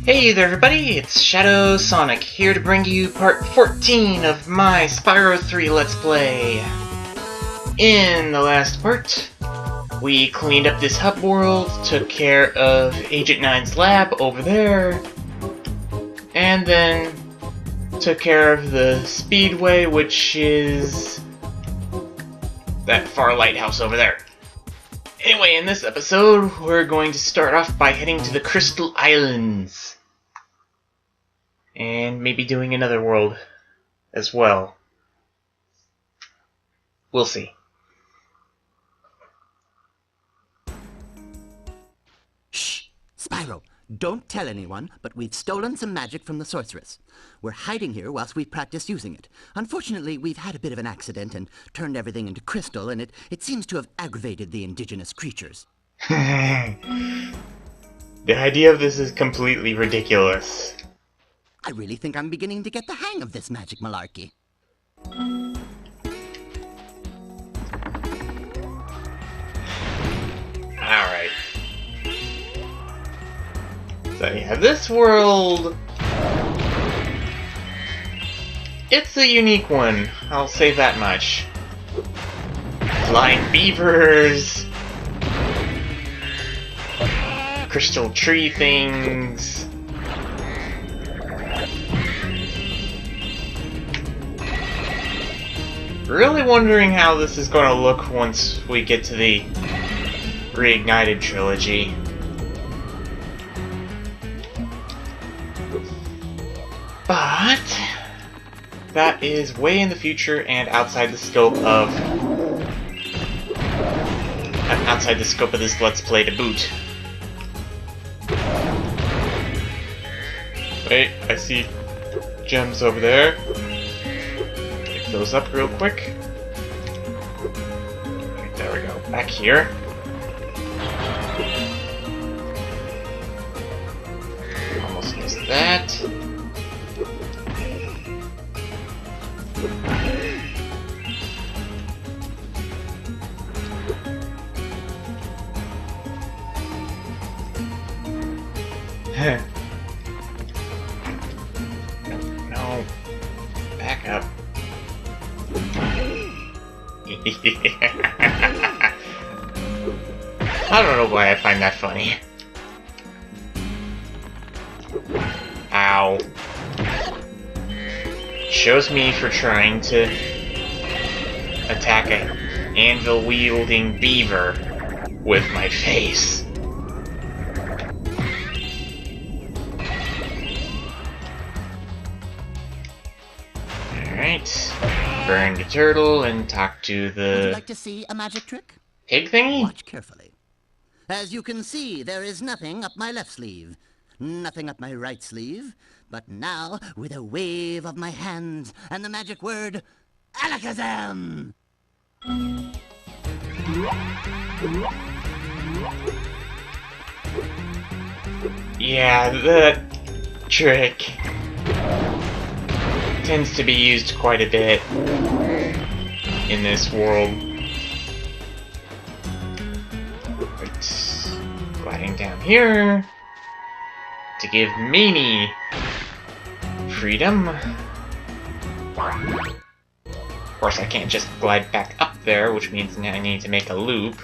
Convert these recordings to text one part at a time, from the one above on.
Hey there everybody, it's ShadwSonic here to bring you part 14 of my Spyro 3 Let's Play. In the last part, we cleaned up this hub world, took care of Agent 9's lab over there, and then took care of the Speedway, which is that far lighthouse over there. Anyway, in this episode, we're going to start off by heading to the Crystal Islands. And maybe doing another world as well. We'll see. Shh! Spyro, don't tell anyone, but we've stolen some magic from the sorceress. We're hiding here whilst we practice using it. Unfortunately, we've had a bit of an accident and turned everything into crystal, and it seems to have aggravated the indigenous creatures. The idea of this is completely ridiculous. I really think I'm beginning to get the hang of this magic malarkey. Alright. So yeah, this world... it's a unique one, I'll say that much. Flying beavers... crystal tree things... Really wondering how this is going to look once we get to the Reignited trilogy. But that is way in the future and outside the scope of this Let's Play to boot. Wait, I see gems over there. Pick those up real quick. Okay, there we go. Back here. Almost missed that. No. Back up. I don't know why I find that funny. Ow. Shows me for trying to attack an anvil-wielding beaver with my face. Alright. Burn the turtle and talk to the... Would you like to see a magic trick? pig thingy? Watch carefully. As you can see, there is nothing up my left sleeve, nothing up my right sleeve, but now, with a wave of my hands and the magic word, Alakazam! Yeah, that trick tends to be used quite a bit in this world. Right. Gliding down here to give Mimi freedom. Of course, I can't just glide back up there, which means now I need to make a loop.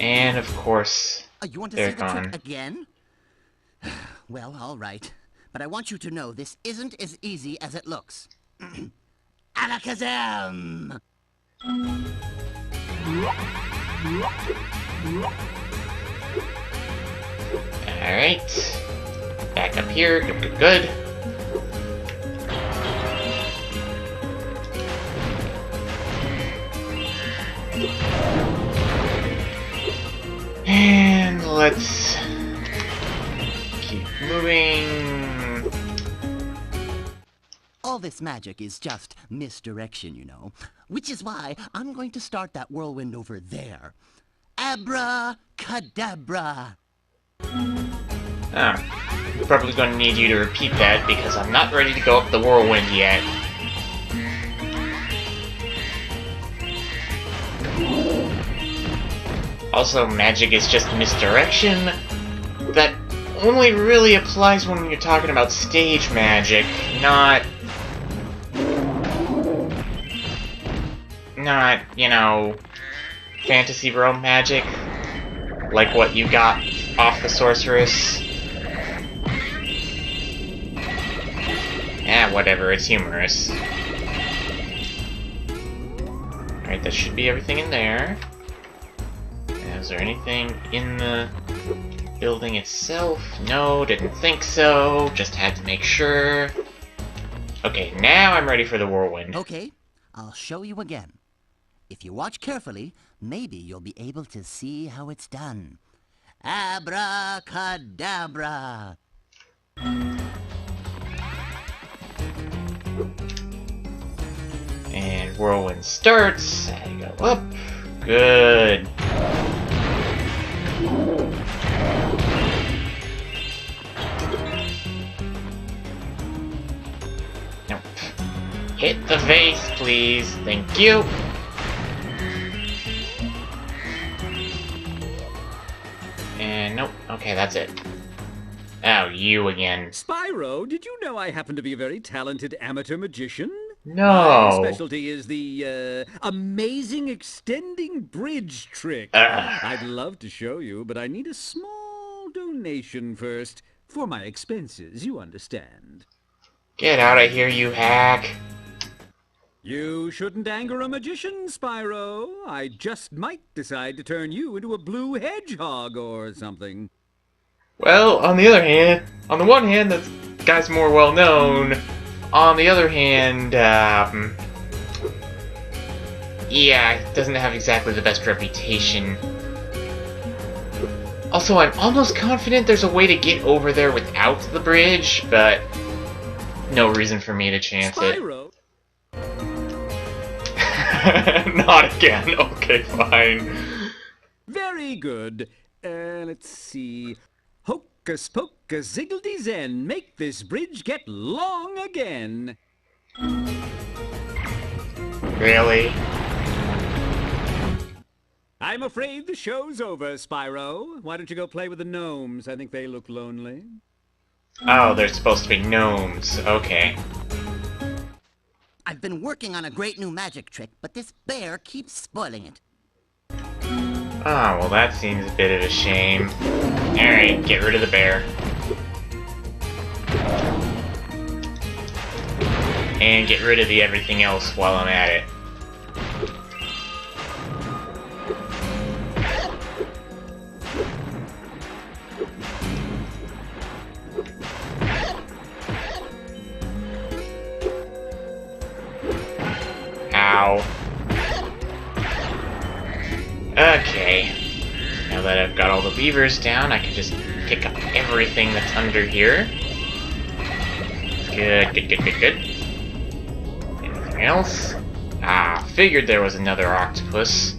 And of course, You want to they're see the gone. trick again? Well, all right. But I want you to know this isn't as easy as it looks. Alakazam! Alright. Back up here. Good, good, good. And let's keep moving. All this magic is just misdirection, you know. Which is why I'm going to start that whirlwind over there. Abracadabra! Ah, probably going to need you to repeat that because I'm not ready to go up the whirlwind yet. Also, magic is just misdirection. That only really applies when you're talking about stage magic, not, you know, fantasy realm magic, like what you got off the sorceress. Whatever, it's humorous. Alright, that should be everything in there. Is there anything in the building itself? No, didn't think so. Just had to make sure. Okay, now I'm ready for the whirlwind. Okay, I'll show you again. If you watch carefully, maybe you'll be able to see how it's done. Abracadabra! And whirlwind starts. I go up. Good. Nope. Hit the vase, please. Thank you. And nope. Okay, that's it. Oh, you again. Spyro, did you know I happen to be a very talented amateur magician? No. My specialty is the, amazing extending bridge trick. Ugh. I'd love to show you, but I need a small donation first. For my expenses, you understand. Get out of here, you hack. You shouldn't anger a magician, Spyro. I just might decide to turn you into a blue hedgehog or something. Well, on the one hand, this guy's more well known. On the other hand, yeah, doesn't have exactly the best reputation. Also, I'm almost confident there's a way to get over there without the bridge, but no reason for me to chance Spyro. it. Not again. Okay, fine. Very good. Let's see. Hocus pocus ziggledy zen, make this bridge get long again. Really? I'm afraid the show's over, Spyro. Why don't you go play with the gnomes? I think they look lonely. Oh, they're supposed to be gnomes. Okay. I've been working on a great new magic trick, but this bear keeps spoiling it. Ah, well that seems a bit of a shame. Alright, get rid of the bear. And get rid of the everything else while I'm at it. Ow. Okay. Now that I've got all the beavers down, I can just pick up everything that's under here. Good, good, good, good, good. Anything else? Ah, figured there was another octopus.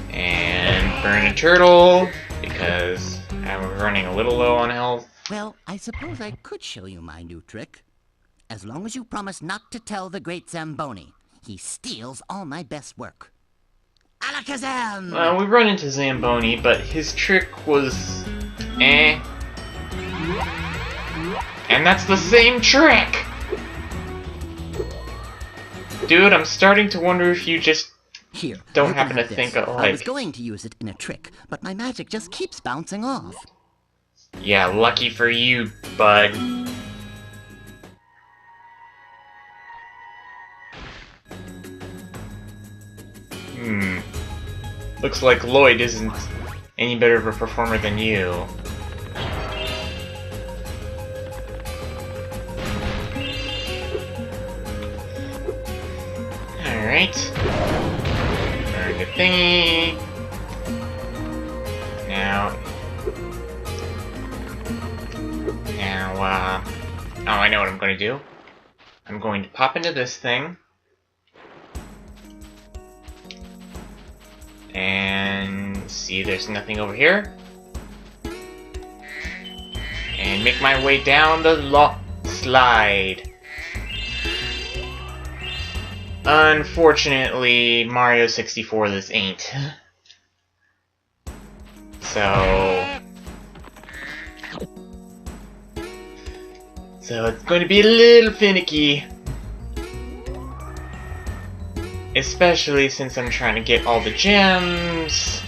And burn a turtle, because I'm running a little low on health. Well, I suppose I could show you my new trick. As long as you promise not to tell the great Zamboni. He steals all my best work. Alakazam! Well, we run into Zamboni, but his trick was... eh. And that's the same trick! Dude, I'm starting to wonder if you just Here, don't you can happen to have this. think alike. I was going to use it in a trick, but my magic just keeps bouncing off. Yeah, lucky for you, bud. Looks like Lloyd isn't any better of a performer than you. Alright. Burn the thingy. Now... oh, I know what I'm going to do. I'm going to pop into this thing. And see there's nothing over here. And make my way down the slide. Unfortunately, Mario 64 this ain't. So it's going to be a little finicky. Especially since I'm trying to get all the gems.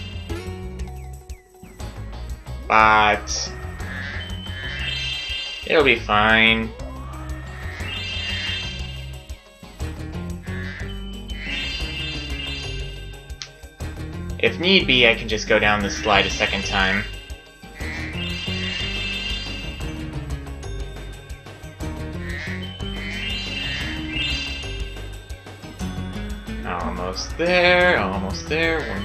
But it'll be fine. If need be, I can just go down this slide a second time. Almost there, almost there. One.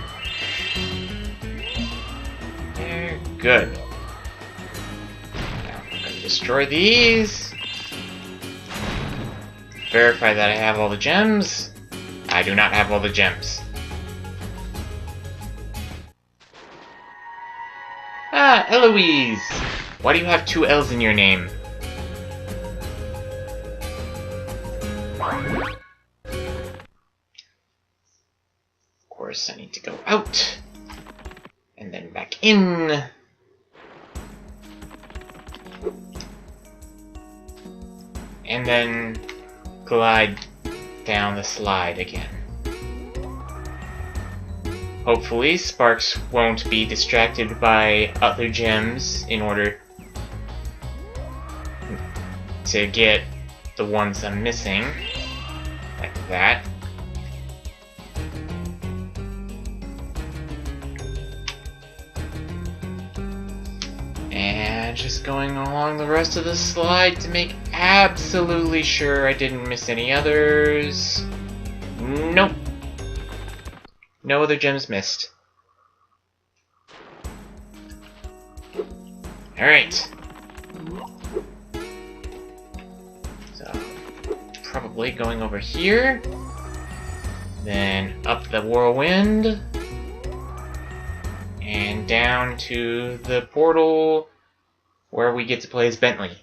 There, good. Now I'm gonna destroy these. Verify that I have all the gems. I do not have all the gems. Ah, Eloise! Why do you have 2 L's in your name? Of course, I need to go out. And then back in. And then glide down the slide again. Hopefully, Sparks won't be distracted by other gems in order to get the ones I'm missing. Like that. And just going along the rest of the slide to make absolutely sure I didn't miss any others. Nope. No other gems missed. Alright. So, probably going over here. Then up the whirlwind. And down to the portal where we get to play as Bentley.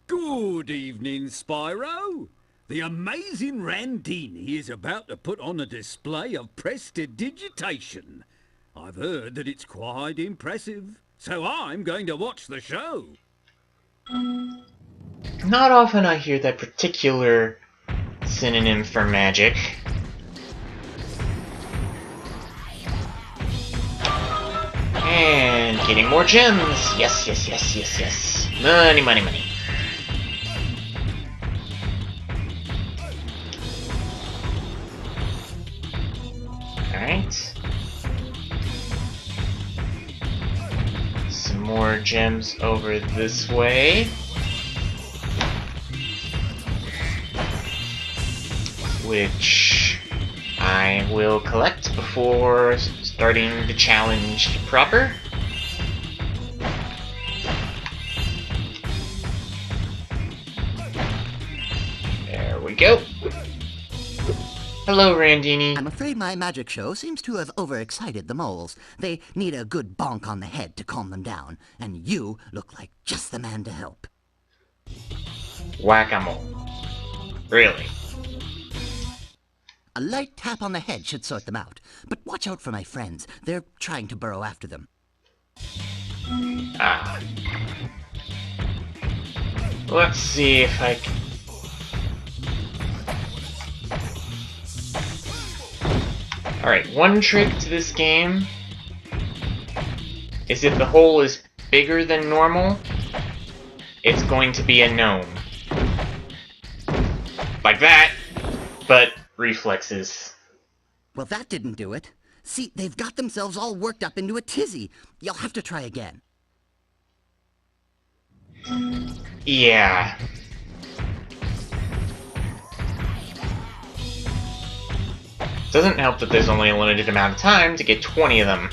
Good evening, Spyro. The amazing Randini is about to put on a display of prestidigitation. I've heard that it's quite impressive, so I'm going to watch the show. Not often I hear that particular synonym for magic. And getting more gems! Yes, yes, yes, yes, yes. Money, money, money. Alright. Some more gems over this way. Which I will collect before starting the challenge proper. There we go. Hello, Randini. I'm afraid my magic show seems to have overexcited the moles. They need a good bonk on the head to calm them down, and you look like just the man to help. Whack-a-mole. Really? A light tap on the head should sort them out, but watch out for my friends. They're trying to burrow after them. Ah. Let's see if I can... Alright, one trick to this game is if the hole is bigger than normal, it's going to be a gnome. Like that, but reflexes. Well, that didn't do it. See, they've got themselves all worked up into a tizzy. You'll have to try again. Yeah. Doesn't help that there's only a limited amount of time to get 20 of them.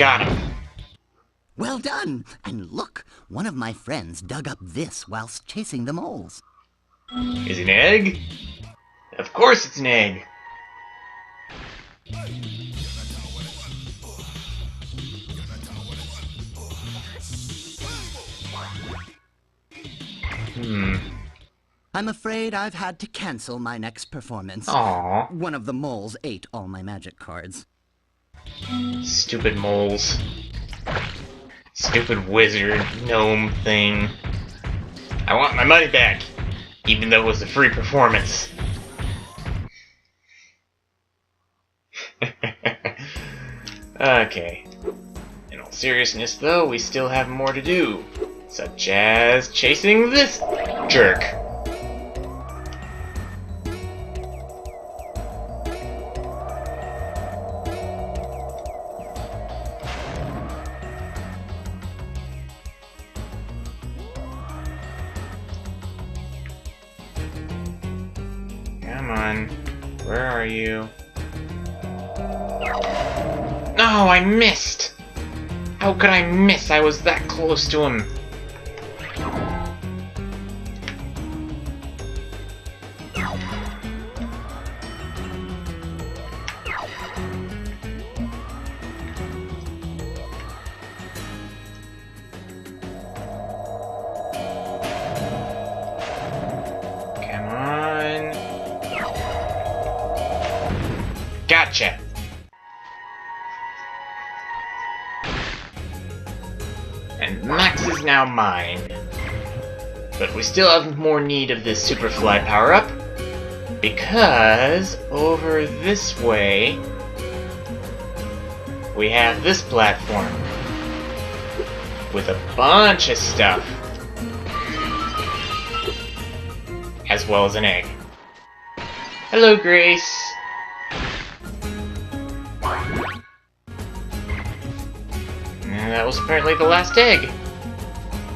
Got him. Well done! And look, one of my friends dug up this whilst chasing the moles. Is it an egg? Of course it's an egg. I'm afraid I've had to cancel my next performance. Aww. One of the moles ate all my magic cards. Stupid moles. Stupid wizard gnome thing. I want my money back, even though it was a free performance. Okay. In all seriousness, though, we still have more to do, such as chasing this jerk. Come on. Where are you? No, I missed! How could I miss? I was that close to him. Come on. Gotcha! And Max is now mine. But we still have more need of this Superfly power-up, because over this way we have this platform with a bunch of stuff, as well as an egg. Hello, Grace. And that was apparently the last egg.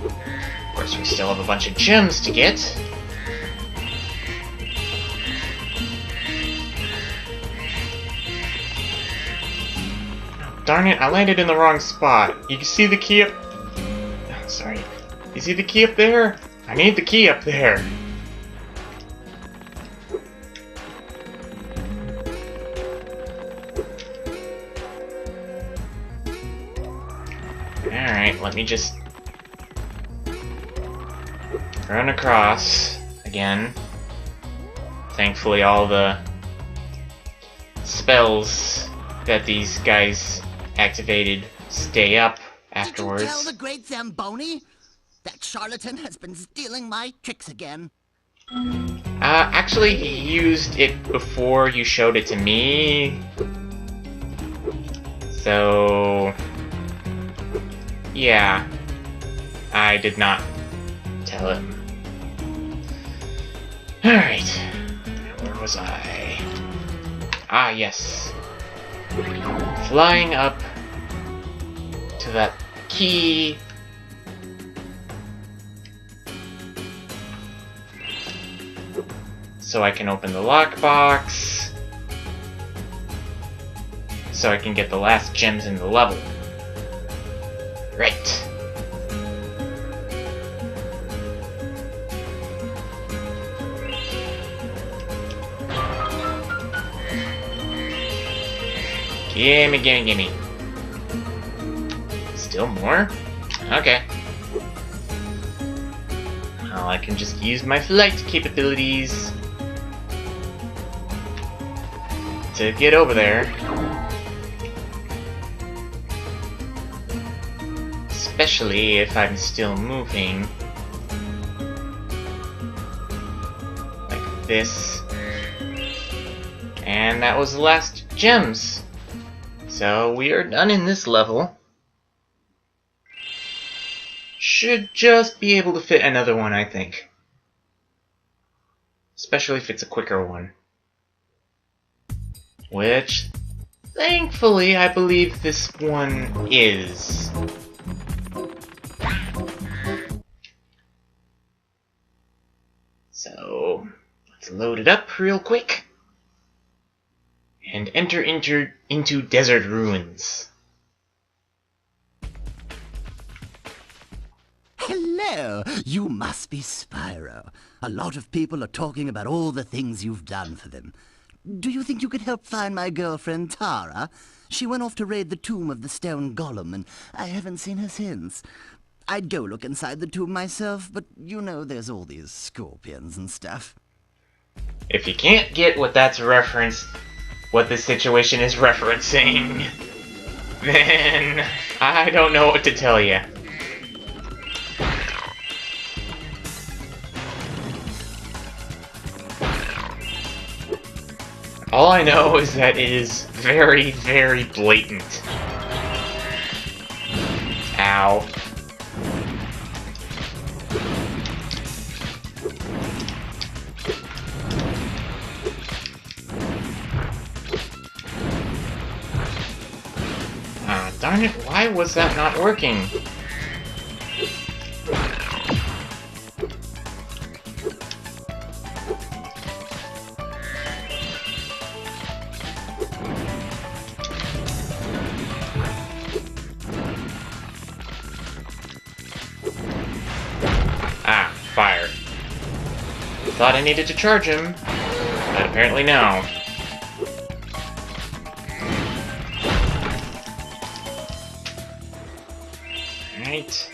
Of course, we still have a bunch of gems to get. Darn it, I landed in the wrong spot. You can see the key up... Oh, sorry. You see the key up there? I need the key up there. Alright, let me just run across again. Thankfully, all the spells that these guys activated stay up afterwards. Did you tell the great Zamboni? That charlatan has been stealing my tricks again. Actually, he used it before you showed it to me. So... yeah, I did not tell him. Alright, where was I? Ah, yes. Flying up to that key. So I can open the lockbox. So I can get the last gems in the level. Right. Gimme, gimme, gimme. Still more? Okay. Well, I can just use my flight capabilities to get over there. Especially if I'm still moving. Like this. And that was the last gems. So we are done in this level. Should just be able to fit another one, I think. Especially if it's a quicker one. Which, thankfully, I believe this one is. So, let's load it up real quick. And enter into Desert Ruins. Hello! You must be Spyro. A lot of people are talking about all the things you've done for them. Do you think you could help find my girlfriend, Tara? She went off to raid the tomb of the stone golem, and I haven't seen her since. I'd go look inside the tomb myself, but you know there's all these scorpions and stuff. If you can't get what that's what this situation is referencing, then I don't know what to tell you. All I know is that it is very, very blatant. Ow. Ah, darn it, why was that not working? Ah, fire. Thought I needed to charge him, but apparently no. Alright.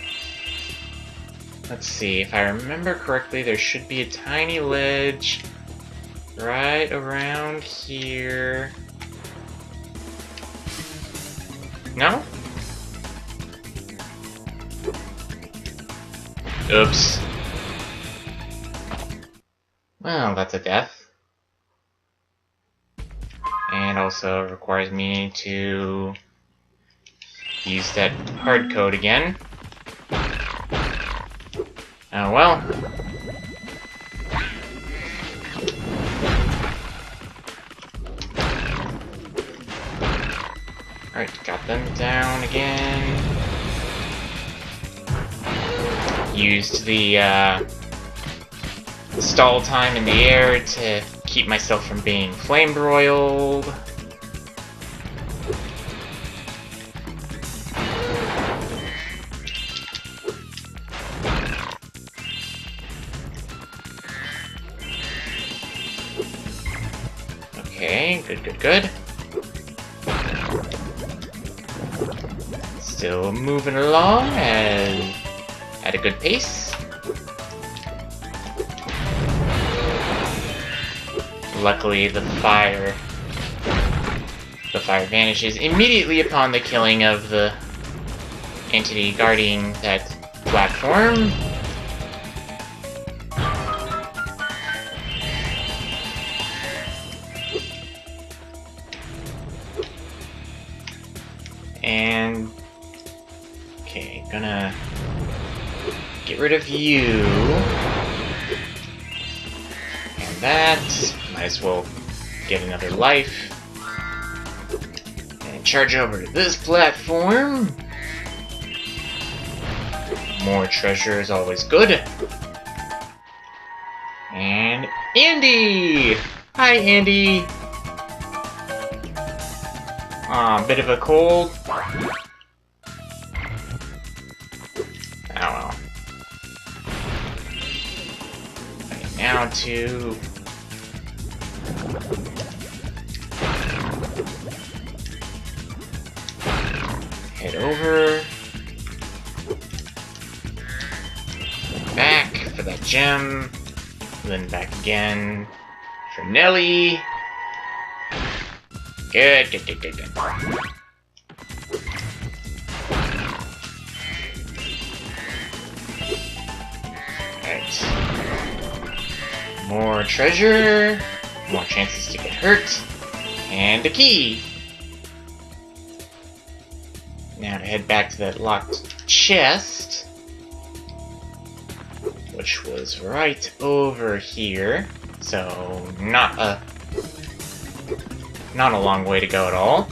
Let's see, if I remember correctly, there should be a tiny ledge right around here. No? Oops. Well, that's a death. And also requires me to use that hard code again. Oh well. Alright, got them down again. Used the stall time in the air to keep myself from being flame broiled. Okay, good. Still moving along at a good pace. Luckily, the fire vanishes immediately upon the killing of the entity guarding that platform. And okay, gonna get rid of you. And that. Might as well get another life. And charge over to this platform. More treasure is always good. And Andy! Hi, Andy! Aw, bit of a cold. Oh well. Okay, now to... head over. Back for that gem. Then back again for Nelly. Good. Alright. More treasure. More chances to get hurt. And a key. Now to head back to that locked chest. Which was right over here. So, not a long way to go at all.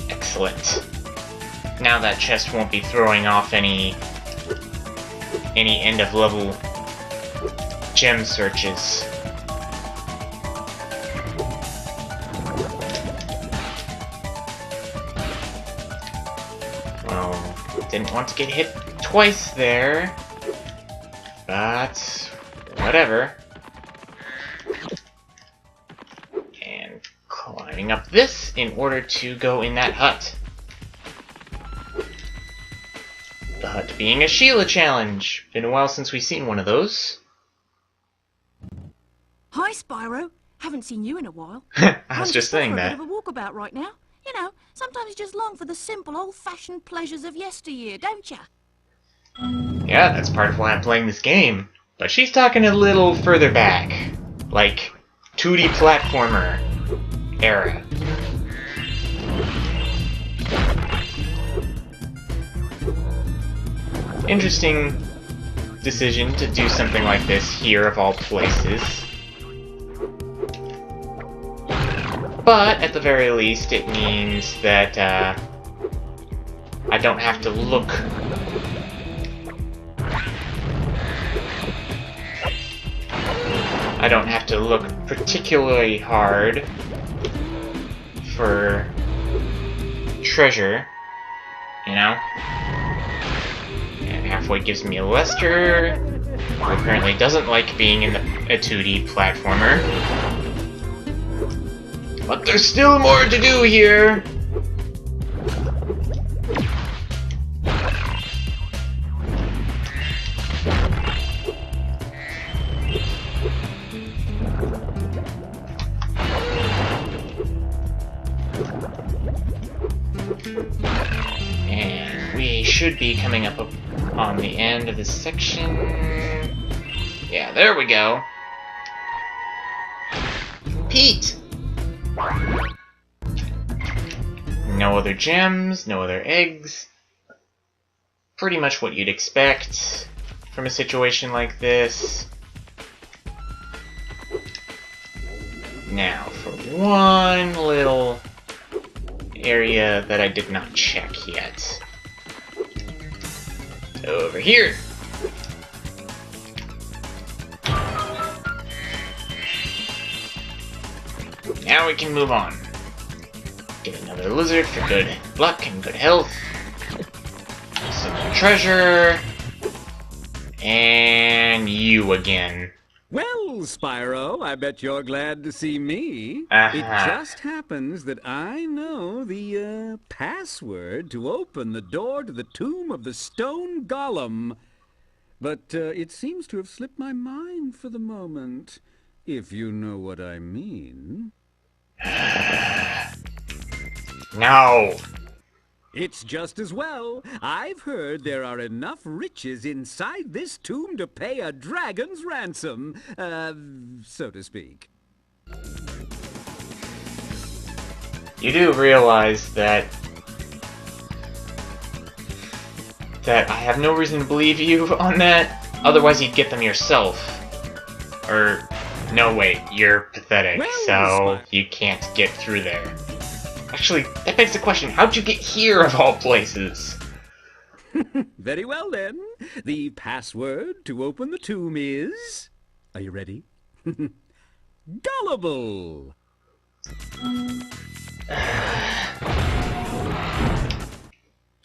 Excellent. Now that chest won't be throwing off any end of level gem searches. Didn't want to get hit twice there. But whatever. And climbing up this in order to go in that hut. The hut being a Sheila challenge. Been a while since we've seen one of those. Hi, Spyro. Haven't seen you in a while. I was just saying that. I'm just for a bit of a walkabout right now. You know, sometimes you just long for the simple, old-fashioned pleasures of yesteryear, don't ya? Yeah, that's part of why I'm playing this game. But she's talking a little further back. Like, 2D platformer era. Interesting decision to do something like this here, of all places. But, at the very least, it means that, I don't have to look... I don't have to look particularly hard for treasure, you know? And halfway gives me a Lester, who apparently doesn't like being in a 2D platformer. But there's still more to do here! And we should be coming up on the end of this section. Yeah, there we go. Pete! No other gems, no other eggs. Pretty much what you'd expect from a situation like this. Now, for one little area that I did not check yet. Over here! Now we can move on. Get another lizard for good luck and good health. Some more treasure. And you again. Well, Spyro, I bet you're glad to see me. Uh-huh. It just happens that I know the, password to open the door to the tomb of the stone golem. But, it seems to have slipped my mind for the moment, if you know what I mean. No! It's just as well. I've heard there are enough riches inside this tomb to pay a dragon's ransom, so to speak. You do realize that I have no reason to believe you on that, otherwise you'd get them yourself. Or, no wait, you're pathetic, so you can't get through there. Actually, that begs the question, how'd you get here of all places? Very well then. The password to open the tomb is... Are you ready? Gullible!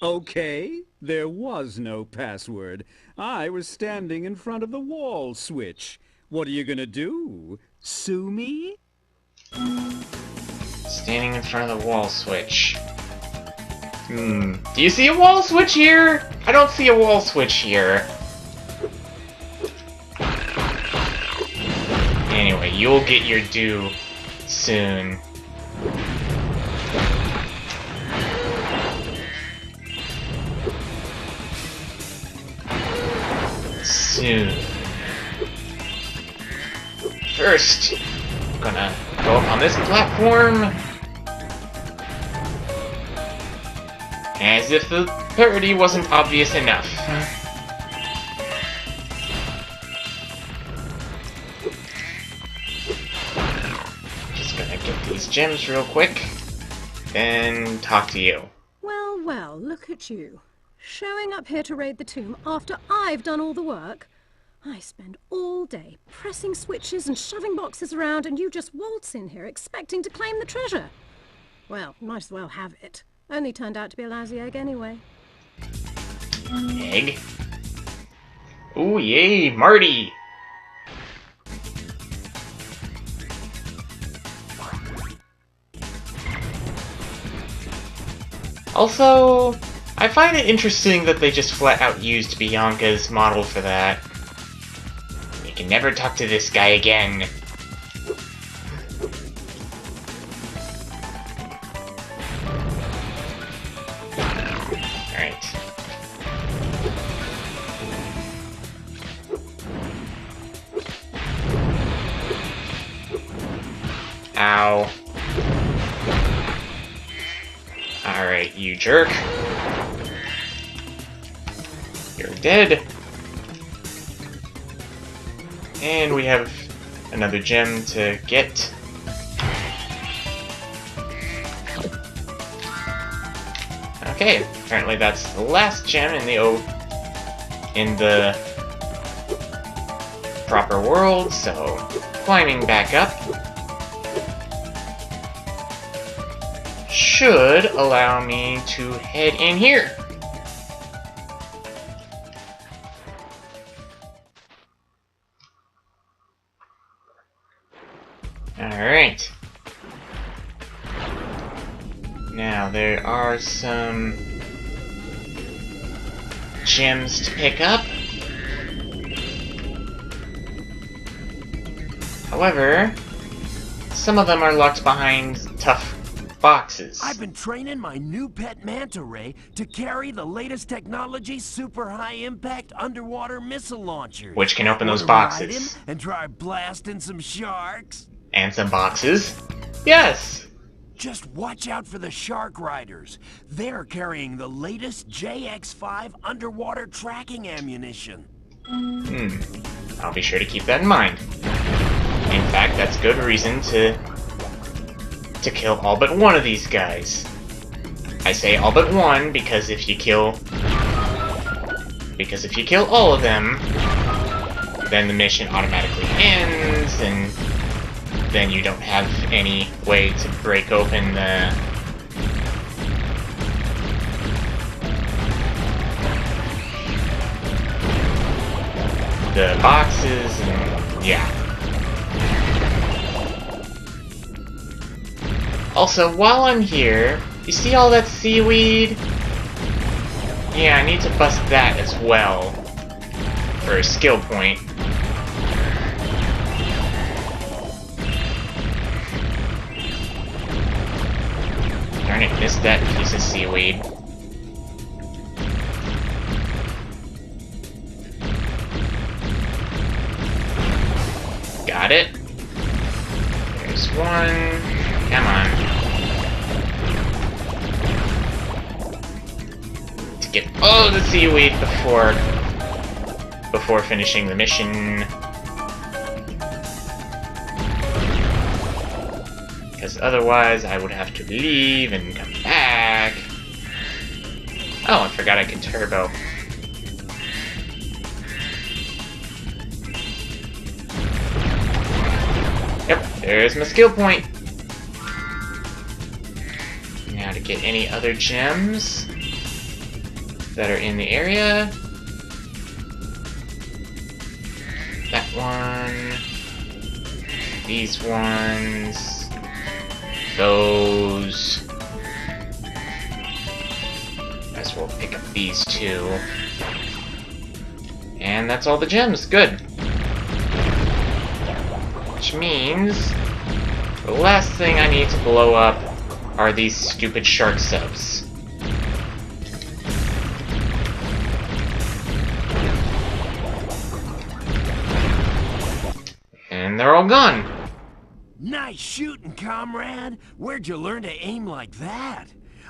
Okay, there was no password. I was standing in front of the wall switch. What are you gonna do? Sue me? Standing in front of the wall switch. Do you see a wall switch here? I don't see a wall switch here. Anyway, you'll get your due soon. Soon. First, I'm gonna go up on this platform. As if the parody wasn't obvious enough. Just gonna get these gems real quick, then talk to you. Well, well, look at you. Showing up here to raid the tomb after I've done all the work. I spend all day pressing switches and shoving boxes around, and you just waltz in here expecting to claim the treasure. Well, might as well have it. Only turned out to be a lousy egg anyway. Egg. Ooh, yay, Marty! Also, I find it interesting that they just flat out used Bianca's model for that. You can never talk to this guy again. Alright. Ow. Alright, you jerk. You're dead. And we have another gem to get. Okay, apparently that's the last gem in the proper world, so climbing back up should allow me to head in here. Alright. Now, there are some gems to pick up. However, some of them are locked behind tough boxes. I've been training my new pet manta ray to carry the latest technology super high impact underwater missile launchers. Which can open those Wanna ride boxes. him and try blasting some sharks? And some boxes. Yes! Just watch out for the shark riders. They're carrying the latest JX5 underwater tracking ammunition. I'll be sure to keep that in mind. In fact, that's good reason to kill all but one of these guys. I say all but one because if you kill all of them, then the mission automatically ends, and then you don't have any way to break open the boxes, and yeah. Also, while I'm here, you see all that seaweed? Yeah, I need to bust that as well for a skill point. Darn it, missed that piece of seaweed. Got it. There's one. Come on. To get all of the seaweed before finishing the mission. Because otherwise I would have to leave and come back. Oh, I forgot I could turbo. Yep, there's my skill point. Now to get any other gems that are in the area. That one. These ones. Those. Guess we'll pick up these two. And that's all the gems. Good. Which means the last thing I need to blow up are these stupid shark subs. And they're all gone. Nice shooting, comrade. Where'd you learn to aim like that?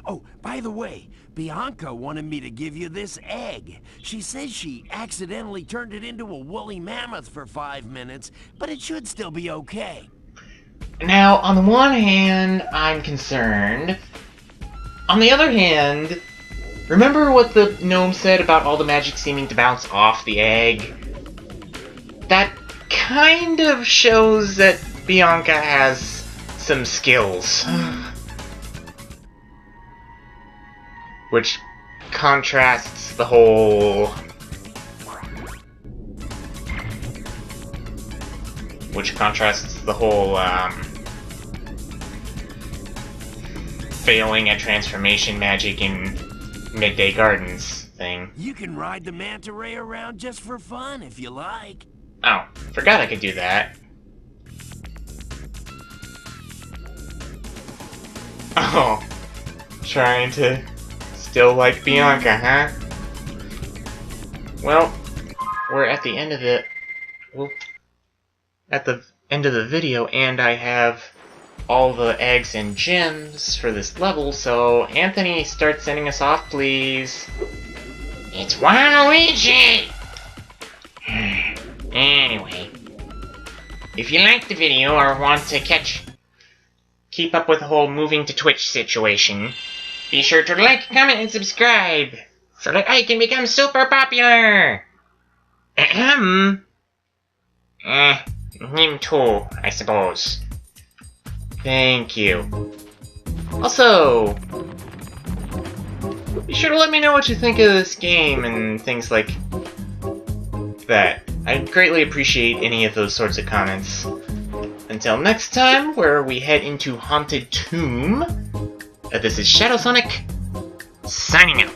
Oh, by the way, Bianca wanted me to give you this egg. She says she accidentally turned it into a woolly mammoth for 5 minutes, but it should still be okay. Now, on the one hand, I'm concerned. On the other hand, remember what the gnome said about all the magic seeming to bounce off the egg? That kind of shows that Bianca has some skills. Which contrasts the whole... failing at transformation magic in Midday Gardens thing. You can ride the manta ray around just for fun if you like. Oh, forgot I could do that. Oh, trying to still like Bianca, huh? Well, we're at the end of the... Well, at the end of the video, and I have all the eggs and gems for this level, so Anthony, start sending us off, please. It's Waluigi! Anyway, if you liked the video or want to keep up with the whole moving to Twitch situation, be sure to like, comment, and subscribe so that I can become super popular! Him too, I suppose. Thank you. Also, be sure to let me know what you think of this game and things like that. I'd greatly appreciate any of those sorts of comments. Until next time, where we head into Haunted Tomb, this is ShadwSonic, signing out.